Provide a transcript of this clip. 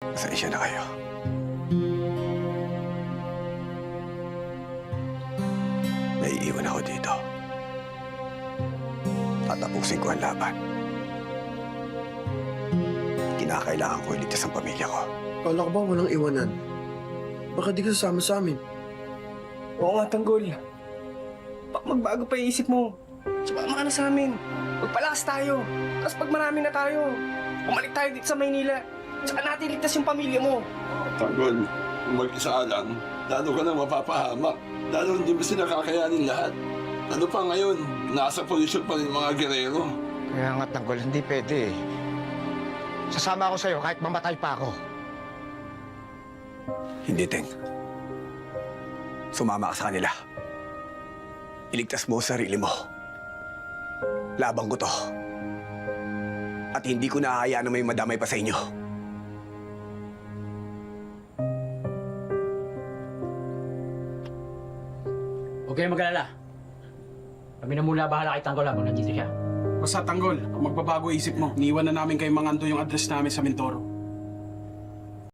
Pasensya na kayo. Naiiwan ako dito. Tatapusin ko ang laban. Kinakailangan ko iligtas ang pamilya ko. Kala ko ba walang iwanan? Baka di ka sasama sa amin. Oo nga, Tanggol. Baka magbago pa yung isip mo. Sumama ka na sa amin. Magpalakas tayo. Tapos pag marami na tayo, bumalik tayo dito sa Maynila. Tsaka natin ligtas yung pamilya mo. Tanggol, kung mag-isa ka lang, lalo ka na mapapahamak. Lalo hindi mo sila kakayanin lahat. Ano pa ngayon, nasa posisyon pa rin mga gerero. Kaya nga, Tanggol, hindi pwede eh. Sasama ako sa'yo kahit mamatay pa ako. Hindi, Teng. Sumama ka sa kanila. Iligtas mo ang sarili mo. Labang ko to. At hindi ko naahayaan na may madamay pa sa inyo. Huwag kayong mag-alala. Kami na muna bahala kay Tanggol habang nandito siya. Basta Tanggol, kung magbabago isip mo, niiwan na namin kay Mang Ando yung address namin sa Mindoro.